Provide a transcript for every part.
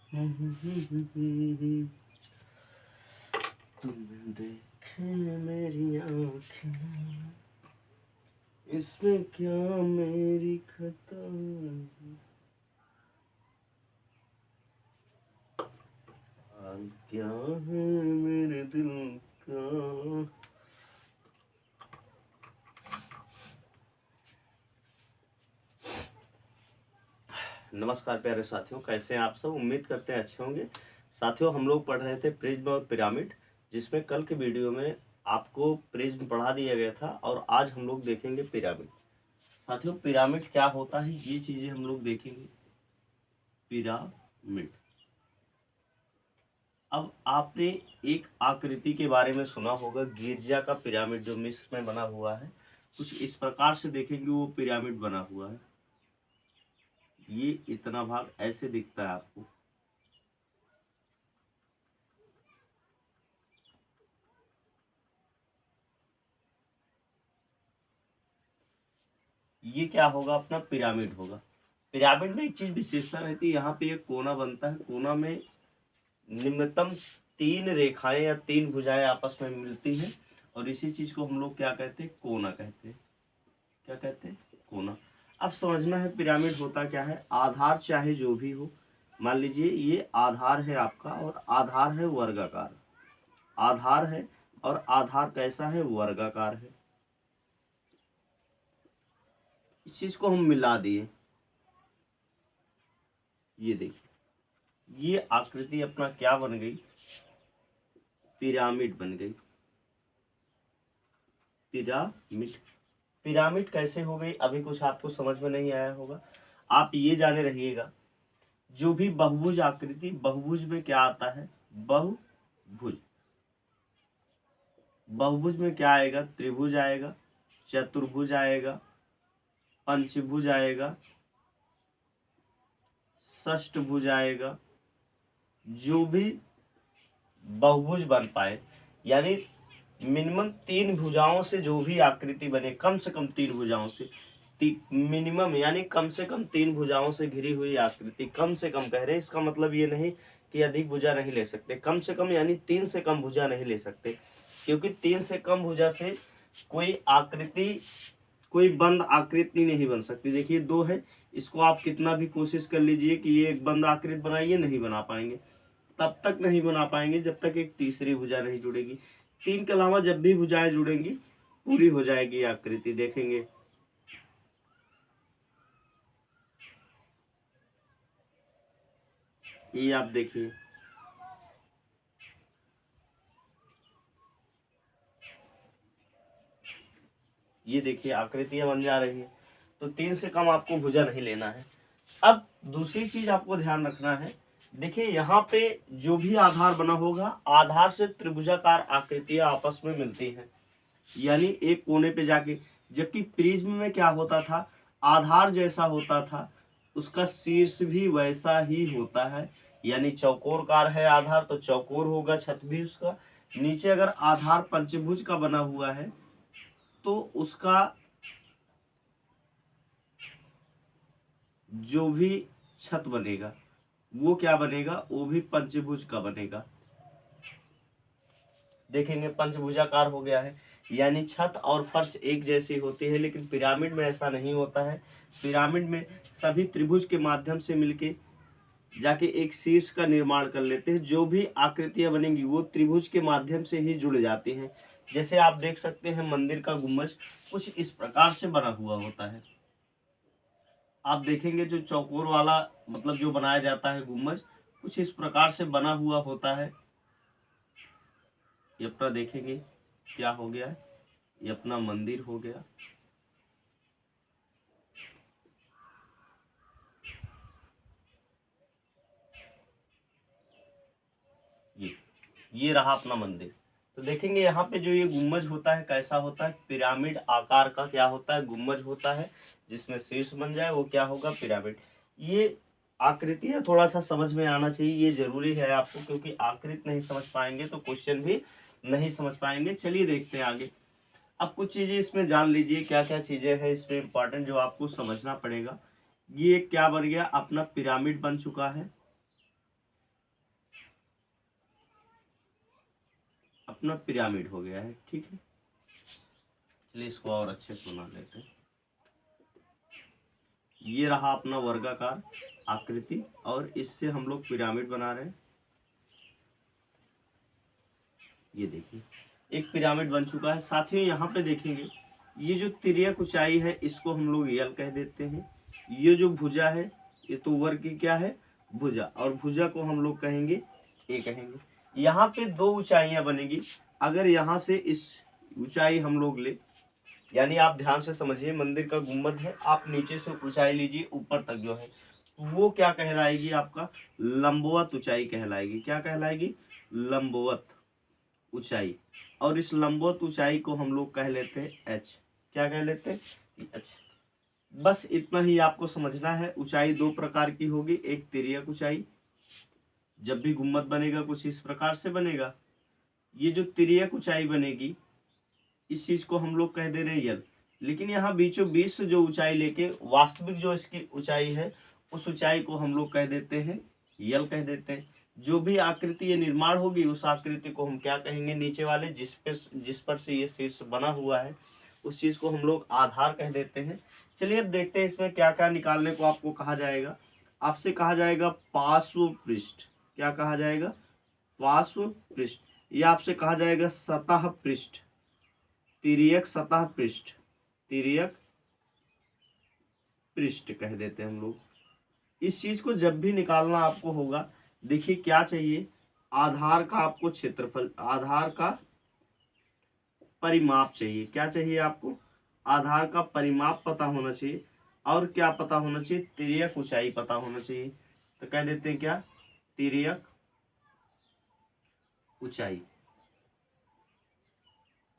तुम देखे मेरी आँखें, इसमें क्या मेरी खता है? हाल क्या है मेरे दिल का। नमस्कार प्यारे साथियों, कैसे हैं आप सब। उम्मीद करते हैं अच्छे होंगे। साथियों, हम लोग पढ़ रहे थे प्रिज्म और पिरामिड, जिसमें कल के वीडियो में आपको प्रिज्म पढ़ा दिया गया था और आज हम लोग देखेंगे पिरामिड। साथियों, पिरामिड क्या होता है ये चीजें हम लोग देखेंगे। पिरामिड, अब आपने एक आकृति के बारे में सुना होगा, गिरजा का पिरामिड जो मिस्र में बना हुआ है, कुछ इस प्रकार से देखेंगे वो पिरामिड बना हुआ है। ये इतना भाग ऐसे दिखता है आपको। ये क्या होगा, अपना पिरामिड होगा। पिरामिड में एक चीज विशेषता रहती है, यहाँ पे एक कोना बनता है, कोना में निम्नतम 3 रेखाएं या 3 भुजाएं आपस में मिलती हैं और इसी चीज को हम लोग क्या कहते हैं, कोना कहते हैं। क्या कहते हैं, कोना। अब समझना है पिरामिड होता क्या है। आधार चाहे जो भी हो, मान लीजिए ये आधार है आपका और आधार है वर्गाकार। आधार है और आधार कैसा है, वर्गाकार है। इस चीज को हम मिला दिए, ये देखिए ये आकृति अपना क्या बन गई, पिरामिड बन गई। पिरामिड, पिरामिड कैसे हो गई, अभी कुछ आपको समझ में नहीं आया होगा। आप ये जाने रहिएगा, जो भी बहुभुज आकृति, बहुभुज में क्या आता है, बहुभुज। बहुभुज में क्या आएगा, त्रिभुज आएगा, चतुर्भुज आएगा, पंचभुज आएगा, षष्ठभुज आएगा। जो भी बहुभुज बन पाए, यानी मिनिमम 3 भुजाओं से जो भी आकृति बने, कम से कम 3 भुजाओं से, मिनिमम यानी कम से कम 3 भुजाओं से घिरी हुई आकृति, कम से कम कह रहे हैं। इसका मतलब ये नहीं कि अधिक भुजा नहीं ले सकते, कम से कम यानी 3 से कम भुजा नहीं ले सकते, क्योंकि 3 से कम भुजा से कोई आकृति, कोई बंद आकृति नहीं बन सकती। देखिए 2 है, इसको आप कितना भी कोशिश कर लीजिए कि ये एक बंद आकृति बनाइए, नहीं बना पाएंगे। तब तक नहीं बना पाएंगे जब तक एक तीसरी भुजा नहीं जुड़ेगी। 3 के अलावा जब भी भुजाएं जुड़ेंगी पूरी हो जाएगी आकृति। देखेंगे ये, आप देखिए ये देखिए आकृतियां बन जा रही है। तो 3 से कम आपको भुजा नहीं लेना है। अब दूसरी चीज आपको ध्यान रखना है, देखिए यहाँ पे जो भी आधार बना होगा, आधार से त्रिभुजाकार आकृतियां आपस में मिलती हैं, यानी एक कोने पे जाके। जबकि प्रिज्म में क्या होता था, आधार जैसा होता था, उसका शीर्ष भी वैसा ही होता है, यानी चौकोरकार है आधार तो चौकोर होगा छत भी उसका। नीचे अगर आधार पंचभुज का बना हुआ है तो उसका जो भी छत बनेगा वो क्या बनेगा, वो भी पंचभुज का बनेगा। देखेंगे पंचभुजाकार हो गया है, यानी छत और फर्श एक जैसी होती है। लेकिन पिरामिड में ऐसा नहीं होता है। पिरामिड में सभी त्रिभुज के माध्यम से मिलके जाके एक शीर्ष का निर्माण कर लेते हैं। जो भी आकृतियां बनेंगी वो त्रिभुज के माध्यम से ही जुड़ जाती हैं। जैसे आप देख सकते हैं मंदिर का गुम्बज कुछ इस प्रकार से बना हुआ होता है। आप देखेंगे जो चौकोर वाला मतलब जो बनाया जाता है गुम्बज, कुछ इस प्रकार से बना हुआ होता है। ये अपना देखेंगे क्या हो गया है, ये अपना मंदिर हो गया। ये रहा अपना मंदिर। तो देखेंगे यहाँ पे जो ये गुम्बज होता है कैसा होता है, पिरामिड आकार का क्या होता है, गुम्बज होता है, जिसमें शीर्ष बन जाए वो क्या होगा, पिरामिड। ये आकृतियां थोड़ा सा समझ में आना चाहिए, ये जरूरी है आपको, क्योंकि आकृति नहीं समझ पाएंगे तो क्वेश्चन भी नहीं समझ पाएंगे। चलिए देखते हैं आगे। अब कुछ चीजें इसमें जान लीजिए, क्या क्या चीजें हैं इसमें इंपॉर्टेंट जो आपको समझना पड़ेगा। ये क्या बन गया, अपना पिरामिड बन चुका है। अपना पिरामिड हो गया है। ठीक है, चलिए इसको और अच्छे से बना लेते हैं। ये रहा अपना वर्गाकार आकृति और इससे हम लोग पिरामिड बना रहे हैं। ये देखिए एक पिरामिड बन चुका है। साथियों यहाँ पे देखेंगे ये जो तिर्यक ऊंचाई है इसको हम लोग यल कह देते हैं। ये जो भुजा है ये तो वर्ग की क्या है, भुजा, और भुजा को हम लोग कहेंगे ए कहेंगे। यहाँ पे दो ऊंचाइयां बनेगी। अगर यहाँ से इस ऊंचाई हम लोग ले, यानी आप ध्यान से समझिए, मंदिर का गुम्बद है, आप नीचे से ऊंचाई लीजिए ऊपर तक जो है वो क्या कहलाएगी, आपका लंबवत ऊंचाई कहलाएगी। क्या कहलाएगी, लंबवत ऊंचाई। और इस लंबवत ऊंचाई को हम लोग कह लेते हैं एच। क्या कह लेते हैं, एच। बस इतना ही आपको समझना है। ऊंचाई दो प्रकार की होगी, एक तिर्यक ऊंचाई, जब भी गुम्बद बनेगा कुछ इस प्रकार से बनेगा। ये जो तिर्यक ऊंचाई बनेगी इस चीज को हम लोग कह दे रहे हैं यल। लेकिन यहाँ बीचों बीच से जो ऊंचाई लेके वास्तविक जो इसकी ऊंचाई है उस ऊंचाई को हम लोग कह देते हैं यल कह देते हैं। जो भी आकृति ये निर्माण होगी उस आकृति को हम क्या कहेंगे, नीचे वाले जिस पर से ये शीर्ष बना हुआ है उस चीज को हम लोग आधार कह देते हैं। चलिए अब देखते हैं इसमें क्या क्या निकालने को आपको कहा जाएगा। आपसे कहा जाएगा पार्श्व पृष्ठ। क्या कहा जाएगा, पार्श्व पृष्ठ। या आपसे कहा जाएगा सतह पृष्ठ, तिर्यक सतह पृष्ठ, तिर्यक पृष्ठ कह देते हैं हम लोग। इस चीज को जब भी निकालना आपको होगा, देखिए क्या चाहिए, आधार का आपको क्षेत्रफल, आधार का परिमाप चाहिए। क्या चाहिए आपको, आधार का परिमाप पता होना चाहिए। और क्या पता होना चाहिए, तिर्यक ऊंचाई पता होना चाहिए। तो कह देते हैं क्या, तिर्यक ऊंचाई।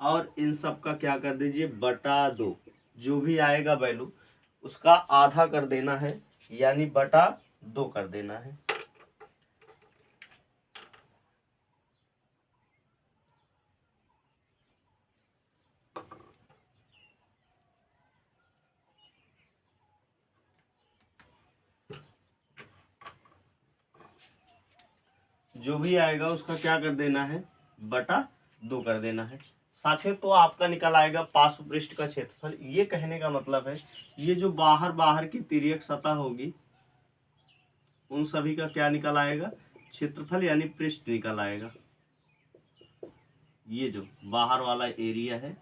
और इन सब का क्या कर दीजिए, बटा दो। जो भी आएगा वैल्यू उसका आधा कर देना है, यानी बटा दो कर देना है। जो भी आएगा उसका क्या कर देना है, बटा दो कर देना है। साथियों तो आपका निकल आएगा पार्श्व पृष्ठ का क्षेत्रफल। ये कहने का मतलब है ये जो बाहर बाहर की तिर्यक सतह होगी उन सभी का क्या निकल आएगा, क्षेत्रफल यानी पृष्ठ निकल आएगा। ये जो बाहर वाला एरिया है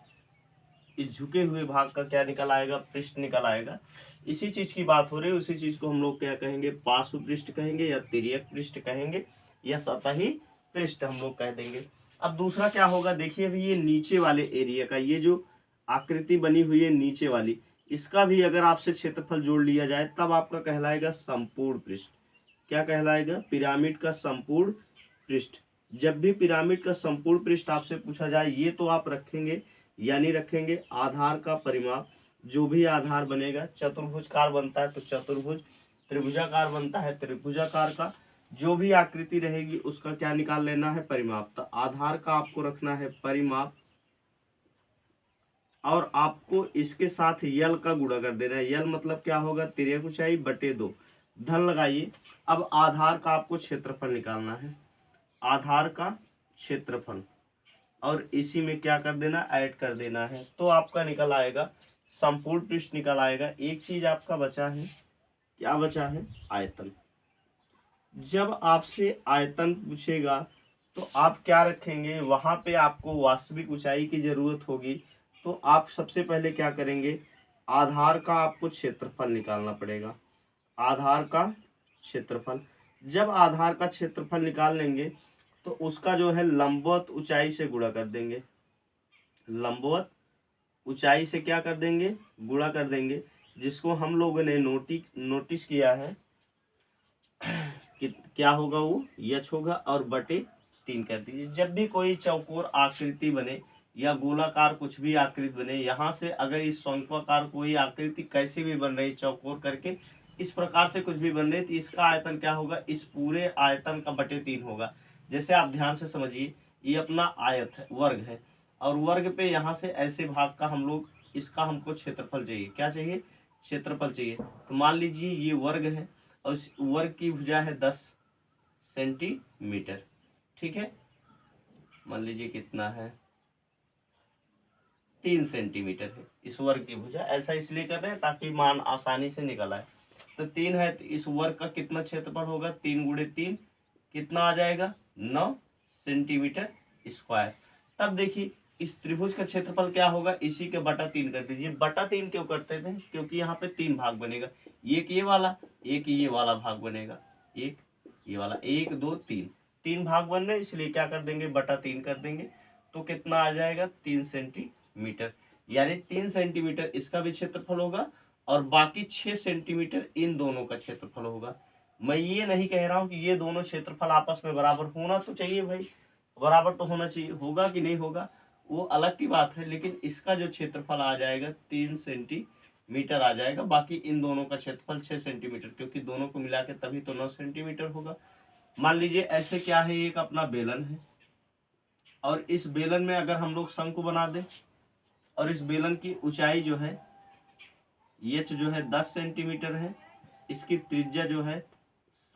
इस झुके हुए भाग का क्या निकल आएगा, पृष्ठ निकल आएगा। इसी चीज की बात हो रही है, उसी चीज को हम लोग क्या कहेंगे, पार्श्व पृष्ठ कहेंगे या तिर्यक पृष्ठ कहेंगे या सतही पृष्ठ हम लोग कह देंगे। अब दूसरा क्या होगा, देखिए अभी ये नीचे वाले एरिया का ये जो आकृति बनी हुई है नीचे वाली, इसका भी अगर आपसे क्षेत्रफल जोड़ लिया जाए तब आपका कहलाएगा संपूर्ण पृष्ठ। क्या कहलाएगा, पिरामिड का संपूर्ण पृष्ठ। जब भी पिरामिड का संपूर्ण पृष्ठ आपसे पूछा जाए ये तो आप रखेंगे, यानी रखेंगे आधार का परिमाप। जो भी आधार बनेगा, चतुर्भुजकार बनता है तो चतुर्भुज, त्रिभुजाकार बनता है त्रिभुजाकार का जो भी आकृति रहेगी उसका क्या निकाल लेना है, परिमाप। तो आधार का आपको रखना है परिमाप और आपको इसके साथ यल का गुणा कर देना है। यल मतलब क्या होगा, तिर्यक ऊंचाई बटे दो, धन लगाइए। अब आधार का आपको क्षेत्रफल निकालना है, आधार का क्षेत्रफल, और इसी में क्या कर देना, ऐड कर देना है। तो आपका निकल आएगा संपूर्ण पृष्ठ निकल आएगा। एक चीज आपका बचा है, क्या बचा है, आयतन। जब आपसे आयतन पूछेगा तो आप क्या रखेंगे, वहां पे आपको वास्तविक ऊंचाई की जरूरत होगी। तो आप सबसे पहले क्या करेंगे, आधार का आपको क्षेत्रफल निकालना पड़ेगा, आधार का क्षेत्रफल। जब आधार का क्षेत्रफल निकाल लेंगे तो उसका जो है लंबवत ऊंचाई से गुणा कर देंगे, लंबवत ऊंचाई से क्या कर देंगे, गुणा कर देंगे, जिसको हम लोगों ने नोटिस किया है कि क्या होगा, वो यच होगा और बटे 3 कर दीजिए। जब भी कोई चौकोर आकृति बने या गोलाकार कुछ भी आकृति बने, यहाँ से अगर इस शंक्वाकार कोई आकृति कैसे भी बन रही, चौकोर करके इस प्रकार से कुछ भी बन रही, तो इसका आयतन क्या होगा, इस पूरे आयतन का बटे 3 होगा। जैसे आप ध्यान से समझिए, ये अपना आयत है, वर्ग है, और वर्ग पे यहाँ से ऐसे भाग का हम लोग, इसका हमको क्षेत्रफल चाहिए। क्या चाहिए, क्षेत्रफल चाहिए। तो मान लीजिए ये वर्ग है और इस वर्ग की भुजा है 10 सेंटीमीटर, ठीक है। मान लीजिए कितना है, 3 सेंटीमीटर है इस वर्ग की भुजा। ऐसा इसलिए कर रहे हैं ताकि मान आसानी से निकल आए। तो 3 है तो इस वर्ग का कितना क्षेत्रफल होगा, 3 गुणे 3 कितना आ जाएगा, 9 सेंटीमीटर स्क्वायर। तब देखिए इस त्रिभुज का क्षेत्रफल क्या होगा, इसी के बटा 3 कर दीजिए। बटा 3 क्यों करते थे, क्योंकि यहाँ पे 3 भाग बनेगा, एक ये वाला, एक ये वाला भाग बनेगा, एक ये वाला, 1 2 3, 3 भाग बन रहे इसलिए क्या कर देंगे, बटा 3 कर देंगे। तो कितना आ जाएगा, 3 सेंटीमीटर। यानी 3 सेंटीमीटर इसका भी क्षेत्रफल होगा और बाकी 6 सेंटीमीटर इन दोनों का क्षेत्रफल होगा। मैं ये नहीं कह रहा हूँ कि ये दोनों क्षेत्रफल आपस में बराबर होना तो चाहिए भाई, बराबर तो होना चाहिए, होगा कि नहीं होगा वो अलग की बात है, लेकिन इसका जो क्षेत्रफल आ जाएगा 3 सेंटीमीटर आ जाएगा, बाकी इन दोनों का क्षेत्रफल 6 सेंटीमीटर, क्योंकि दोनों को मिला के तभी तो 9 सेंटीमीटर होगा। मान लीजिए ऐसे क्या है, एक अपना बेलन है और इस बेलन में अगर हम लोग शंकु बना दें और इस बेलन की ऊंचाई जो है एच जो है 10 सेंटीमीटर है, इसकी त्रिज्या जो है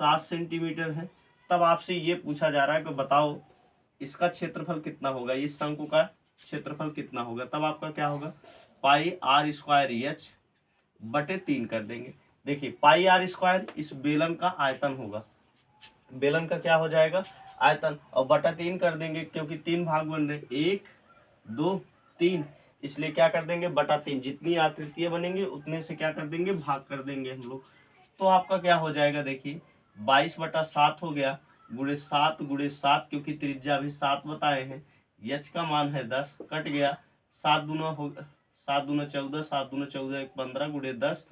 7 सेंटीमीटर है, तब आपसे ये पूछा जा रहा है कि बताओ इसका क्षेत्रफल कितना होगा, इस शंकु का क्षेत्रफल कितना होगा। तब आपका क्या होगा, पाई आर स्क्वायर एच बटे 3 कर देंगे। देखिए पाई आर स्क्वायर इस बेलन का आयतन होगा, बेलन का क्या हो जाएगा, आयतन, और बटा 3 कर देंगे क्योंकि 3 भाग बन रहे, 1 2 3, इसलिए क्या कर देंगे, बटा 3। जितनी आकृतियां बनेंगी उतने से क्या कर देंगे, भाग कर देंगे हम लोग। तो आपका क्या हो जाएगा, देखिए 22/7 हो गया, गुणे 7 क्योंकि त्रिज्या अभी 7 बताए हैं, यच का मान है 10, कट गया, 7 दूना हो 7 दूना 14, 7 दूना 14 1 15 गुणे 10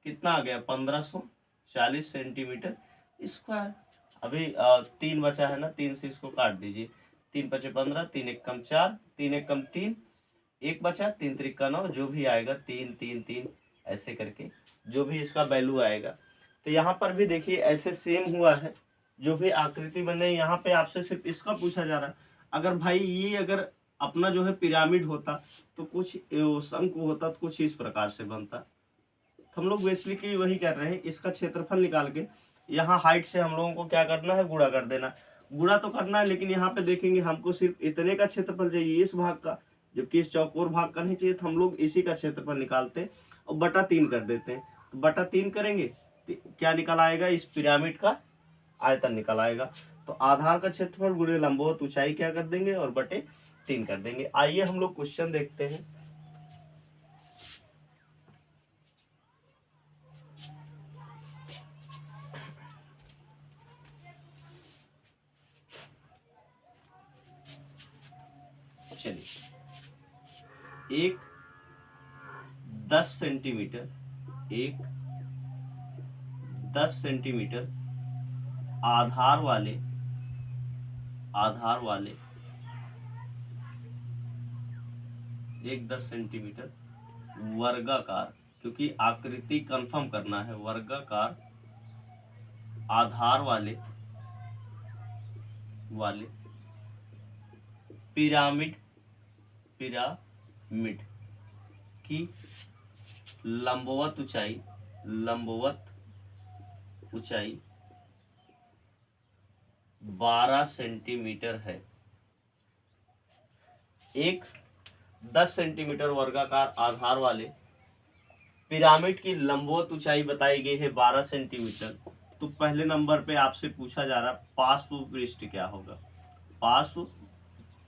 कितना आ गया, 1540 सेंटीमीटर स्क्वायर। अभी 3 बचा है ना, 3 से इसको काट दीजिए, 3 पचे 15, 3 एक कम 4, 3 एक कम 3, एक बचा, 3 त्रिका 9, जो भी आएगा 3 3 3 ऐसे करके जो भी इसका वैल्यू आएगा। तो यहाँ पर भी देखिए ऐसे सेम हुआ है, जो भी आकृति बने यहाँ पे आपसे सिर्फ इसका पूछा जा रहा है। अगर भाई ये अगर अपना जो है पिरामिड होता तो कुछ शंकु होता तो कुछ इस प्रकार से बनता। हम लोग बेसिकली वही कर रहे हैं, इसका क्षेत्रफल निकाल के यहाँ हाइट से हम लोगों को क्या करना है, गुणा कर देना। गुणा तो करना है लेकिन यहाँ पे देखेंगे हमको सिर्फ इतने का क्षेत्रफल चाहिए इस भाग का, जबकि इस चौकोर भाग का नहीं चाहिए, तो हम लोग इसी का क्षेत्रफल निकालते हैं और बटा 3 कर देते हैं। तो बटा 3 करेंगे तो क्या निकल आएगा, इस पिरामिड का आयतन निकल आएगा। तो आधार का क्षेत्रफल गुणे लंबवत ऊंचाई क्या कर देंगे और बटे 3 कर देंगे। आइए हम लोग क्वेश्चन देखते हैं। चलिए एक 10 सेंटीमीटर, एक 10 सेंटीमीटर आधार वाले एक 10 सेंटीमीटर वर्गाकार, क्योंकि आकृति कंफर्म करना है, वर्गाकार आधार वाले पिरामिड की लंबवत ऊंचाई 12 सेंटीमीटर है। एक 10 सेंटीमीटर वर्गाकार आधार वाले पिरामिड की लंबवत ऊंचाई बताई गई है 12 सेंटीमीटर। तो पहले नंबर पे आपसे पूछा जा रहा पार्श्व पृष्ठ क्या होगा, पार्श्व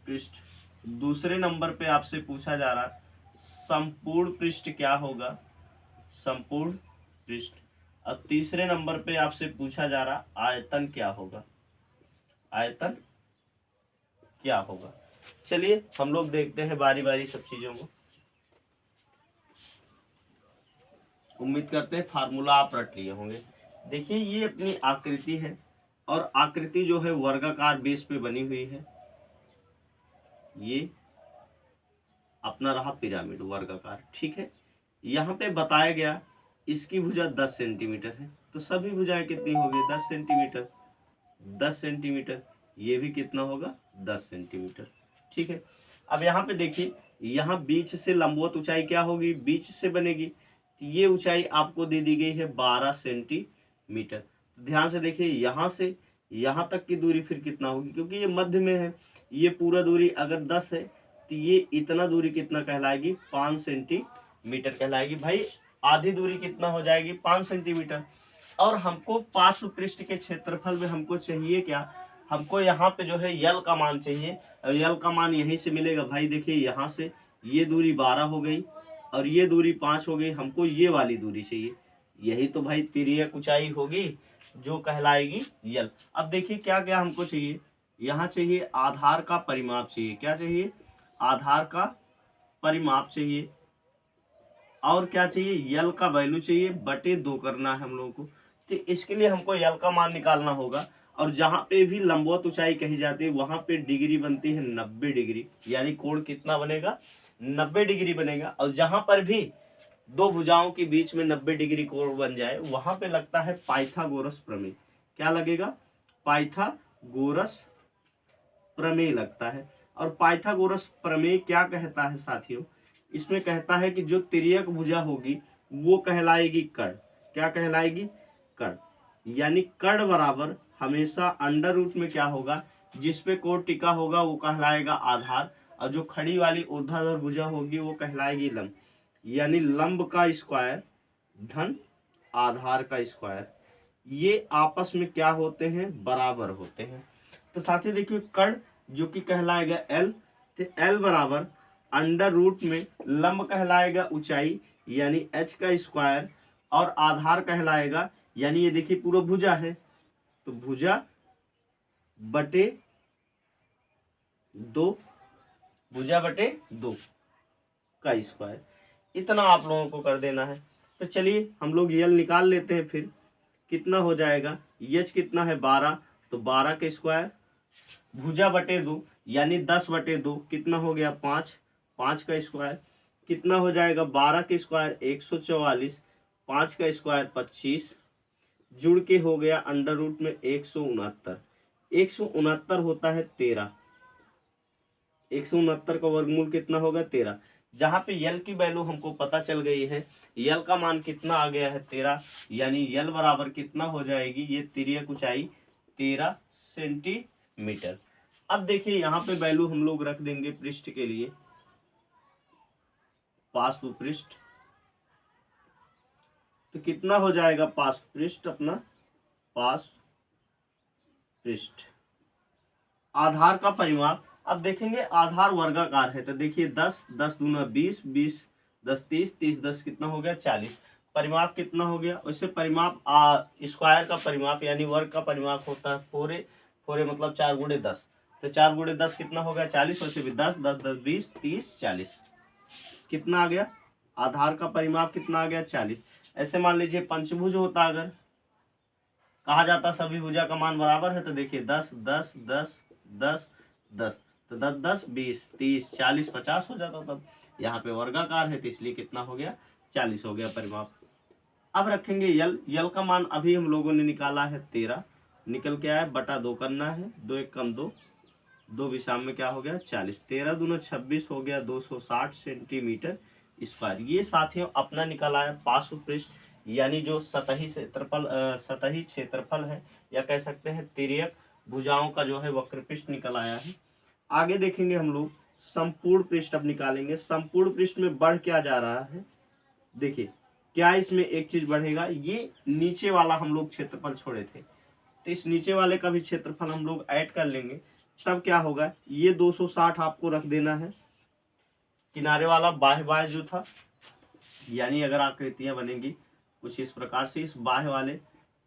पृष्ठ। दूसरे नंबर पे आपसे पूछा जा रहा संपूर्ण पृष्ठ क्या होगा, संपूर्ण पृष्ठ। और तीसरे नंबर पे आपसे पूछा जा रहा आयतन क्या होगा, आयतन क्या होगा। चलिए हम लोग देखते हैं बारी बारी सब चीजों को। उम्मीद करते हैं फार्मूला आप रट लिए होंगे। देखिए ये अपनी आकृति है और आकृति जो है वर्गाकार बेस पे बनी हुई है। ये अपना रहा पिरामिड वर्गाकार, ठीक है। यहाँ पे बताया गया इसकी भुजा 10 सेंटीमीटर है, तो सभी भुजाएं कितनी होगी, 10 सेंटीमीटर, 10 सेंटीमीटर। ये भी कितना होगा, 10 सेंटीमीटर, ठीक है। अब यहाँ पे देखिए, यहाँ बीच से लंबवत ऊंचाई क्या होगी, बीच से बनेगी, तो ये ऊंचाई आपको दे दी गई है 12 सेंटीमीटर। ध्यान से देखिए, यहाँ से यहाँ तक की दूरी फिर कितना होगी, क्योंकि ये मध्य में है, ये पूरा दूरी अगर 10 है तो ये इतना दूरी कितना कहलाएगी, 5 सेंटीमीटर कहलाएगी। भाई आधी दूरी कितना हो जाएगी, 5 सेंटीमीटर। और हमको पार्श्व पृष्ठ के क्षेत्रफल में हमको चाहिए क्या, हमको यहाँ पे जो है यल का मान चाहिए, और यल का मान यहीं से मिलेगा। भाई देखिए यहाँ से ये दूरी 12 हो गई और ये दूरी 5 हो गई, हमको ये वाली दूरी चाहिए, यही तो भाई तिर्यक ऊंचाई होगी जो कहलाएगी यल। अब देखिए क्या क्या हमको चाहिए, यहाँ चाहिए आधार का परिमाप चाहिए, क्या चाहिए, आधार का परिमाप चाहिए, और क्या चाहिए, यल का वैल्यू चाहिए, बटे 2 करना है हम लोगों को। तो इसके लिए हमको यल का मान निकालना होगा, और जहाँ पे भी लंबवत ऊंचाई कही जाती है वहाँ पे डिग्री बनती है 90 डिग्री, यानी कोण कितना बनेगा, 90 डिग्री बनेगा। और जहाँ पर भी दो भुजाओं के बीच में 90 डिग्री कोण बन जाए वहाँ पे लगता है पाइथागोरस प्रमेय। क्या लगेगा, पाइथागोरस प्रमेय लगता है। और पाइथागोरस प्रमेय क्या कहता है साथियों, इसमें कहता है कि जो तिर्यक भुजा होगी वो कहलाएगी कर्ण। क्या कहलाएगी, कर्ण। यानी कर्ण बराबर हमेशा अंडर रूट में क्या होगा, जिसपे कोण टिका होगा वो कहलाएगा आधार, और जो खड़ी वाली ऊर्ध्वाधर भुजा होगी वो कहलाएगी लंब। यानी लंब का स्क्वायर धन आधार का स्क्वायर, ये आपस में क्या होते हैं, बराबर होते हैं। तो साथियों देखिए कर्ण जो कि कहलाएगा एल, तो एल बराबर अंडर रूट में लंब कहलाएगा ऊंचाई यानी एच का स्क्वायर, और आधार कहलाएगा, यानी ये देखिए पूरा भुजा है तो भुजा बटे 2, भुजा बटे 2 का स्क्वायर, इतना आप लोगों को कर देना है। तो चलिए हम लोग यल निकाल लेते हैं, फिर कितना हो जाएगा, एच कितना है 12, तो 12 का स्क्वायर, भुजा बटे 2 यानी 10 बटे 2 कितना हो गया 5, 5 का स्क्वायर कितना हो जाएगा, 12 का स्क्वायर 144, 5 का स्क्वायर 25, जुड़ के हो गया अंडर रूट में 169, 169 होता है 13, 169 का वर्गमूल कितना होगा 13। जहाँ पे यल की वैल्यू हमको पता चल गई है, यल का मान कितना आ गया है 13, यानी यल बराबर कितना हो जाएगी, ये तिर्यक ऊंचाई 13 सेंटीमीटर। अब देखिए यहाँ पे वैल्यू हम लोग रख देंगे पृष्ठ के लिए, पार्श्व पृष्ठ, तो कितना हो जाएगा पार्श्व पृष्ठ अपना, पार्श्व पृष्ठ आधार का परिमाप। अब देखेंगे आधार वर्गाकार है, तो देखिए 10, 10 दूना 20, 20 10 30, 30 10 कितना हो गया 40, परिमाप कितना हो गया, वैसे परिमाप स्क्वायर का परिमाप यानी वर्ग का परिमाप होता है फोरे, फोरे मतलब 4 गुणे 10, तो 4 गुणे 10 कितना हो गया 40, वैसे भी 10 10 10 20 30 40 कितना आ गया, आधार का परिमाप कितना आ गया 40। ऐसे मान लीजिए पंचभुज होता, अगर कहा जाता सभी भुजा का मान बराबर है, तो देखिए 10 10 10 10 10, तो 10 10 20 30 40 50 हो जाता। तब यहाँ पे वर्गाकार है तो इसलिए कितना हो गया 40 हो गया परिमाप। अब रखेंगे यल, यल का मान अभी हम लोगों ने निकाला है 13, निकल के आया बटा 2 करना है, 2 1 कम 2, 2 विषम में क्या हो गया 40, 13 दूना 26 हो गया 260 सेंटीमीटर स्क्वायर। ये साथियों अपना निकला है पार्श्व पृष्ठ, यानी जो सतही क्षेत्रफल, सतही क्षेत्रफल है, या कह सकते हैं तिर्यक भुजाओं का जो है वक्रपृष्ठ निकल आया है। आगे देखेंगे हम लोग संपूर्ण पृष्ठ अब निकालेंगे। संपूर्ण पृष्ठ में बढ़ क्या जा रहा है, देखिए क्या इसमें एक चीज बढ़ेगा, ये नीचे वाला हम लोग क्षेत्रफल छोड़े थे, तो इस नीचे वाले का भी क्षेत्रफल हम लोग ऐड कर लेंगे, तब क्या होगा, ये 260 आपको रख देना है, किनारे वाला बाह्य बाह्य जो था, यानी अगर आकृतियां बनेंगी कुछ इस प्रकार से, इस बाह्य वाले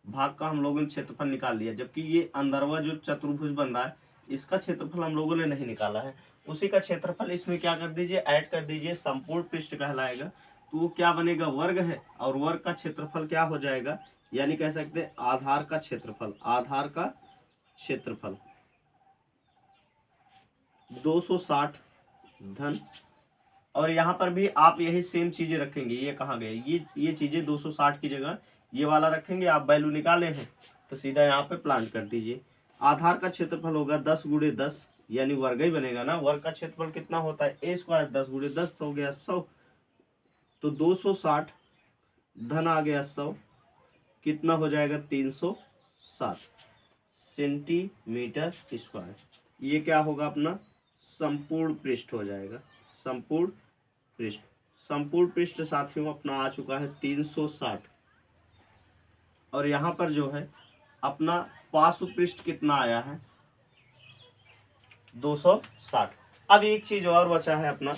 भाग का हम लोगों ने क्षेत्रफल निकाल लिया, जबकि ये अंदरवा जो चतुर्भुज बन रहा है इसका क्षेत्रफल हम लोगों ने नहीं निकाला है, उसी का क्षेत्रफल इसमें क्या कर दीजिए, ऐड कर दीजिए, संपूर्ण पृष्ठ कहलाएगा। तो वो क्या बनेगा, वर्ग है, और वर्ग का क्षेत्रफल क्या हो जाएगा, यानी कह सकते हैं आधार का क्षेत्रफल, आधार का क्षेत्रफल 260 धन, और यहाँ पर भी आप यही सेम चीजें रखेंगे, ये कहाँ गए, ये चीजें 260 की जगह ये वाला रखेंगे, आप वैल्यू निकाले हैं तो सीधा यहाँ पे प्लांट कर दीजिए। आधार का क्षेत्रफल होगा 10 गुणे 10, यानी वर्ग ही बनेगा ना, वर्ग का क्षेत्रफल कितना होता है ए स्क्वायर, 10 गुणे 10 हो गया 100, तो 260 धन आ गया 100, कितना हो जाएगा 360 सेंटीमीटर स्क्वायर। ये क्या होगा अपना संपूर्ण पृष्ठ हो जाएगा, संपूर्ण पृष्ठ। संपूर्ण पृष्ठ साथियों अपना आ चुका है 360, और यहाँ पर जो है अपना पार्श्व पृष्ठ कितना आया है 260। अब एक चीज और बचा है अपना,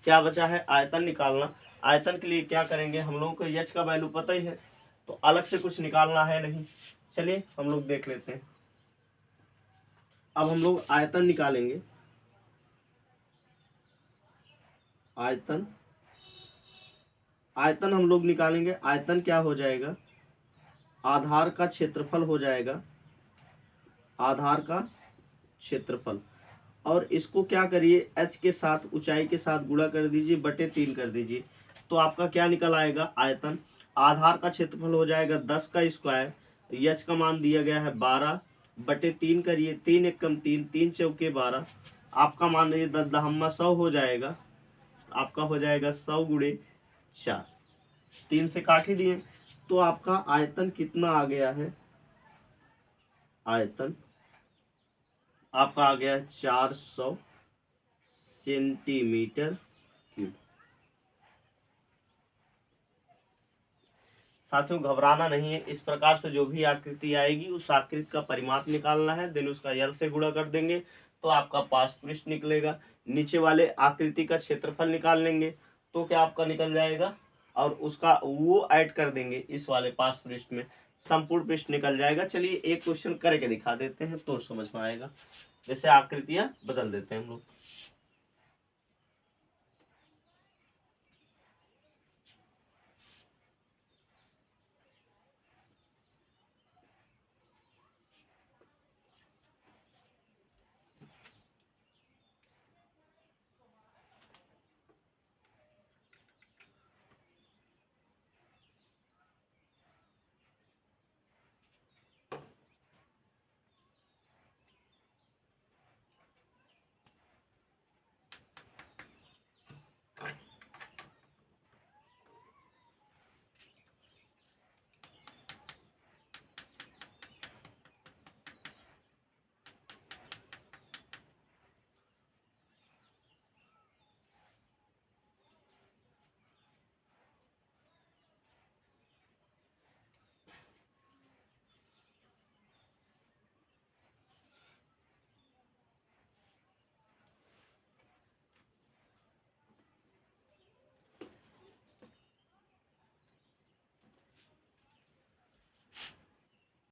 क्या बचा है, आयतन निकालना। आयतन के लिए क्या करेंगे, हम लोगों को एच का वैल्यू पता ही है, तो अलग से कुछ निकालना है नहीं। चलिए हम लोग देख लेते हैं। अब हम लोग आयतन निकालेंगे। आयतन आयतन हम लोग निकालेंगे। आयतन क्या हो जाएगा, आधार का क्षेत्रफल हो जाएगा, आधार का क्षेत्रफल। और इसको क्या करिए, h के साथ ऊंचाई के साथ गुणा कर दीजिए, बटे 3 कर दीजिए, तो आपका क्या निकल आएगा आयतन। आधार का क्षेत्रफल हो जाएगा 10 का स्क्वायर, h का मान दिया गया है 12, बटे 3 करिए, 3 एकम 3, 3 चौके 12, आपका मान ये 10 दहम्मा 100 हो जाएगा। आपका हो जाएगा 100 गुणे 4, 3 से काट ही दिए, तो आपका आयतन कितना आ गया है, आयतन आपका आ गया 400 सेंटीमीटर क्यूब। साथियों घबराना नहीं है, इस प्रकार से जो भी आकृति आएगी उस आकृति का परिमाप निकालना है, देन उसका यल से गुणा कर देंगे तो आपका पार्श्व पृष्ठ निकलेगा। नीचे वाले आकृति का क्षेत्रफल निकाल लेंगे तो क्या आपका निकल जाएगा, और उसका वो ऐड कर देंगे इस वाले पार्श्व पृष्ठ में, संपूर्ण पृष्ठ निकल जाएगा। चलिए एक क्वेश्चन करके दिखा देते हैं तो समझ में आएगा। जैसे आकृतियां बदल देते हैं हम लोग।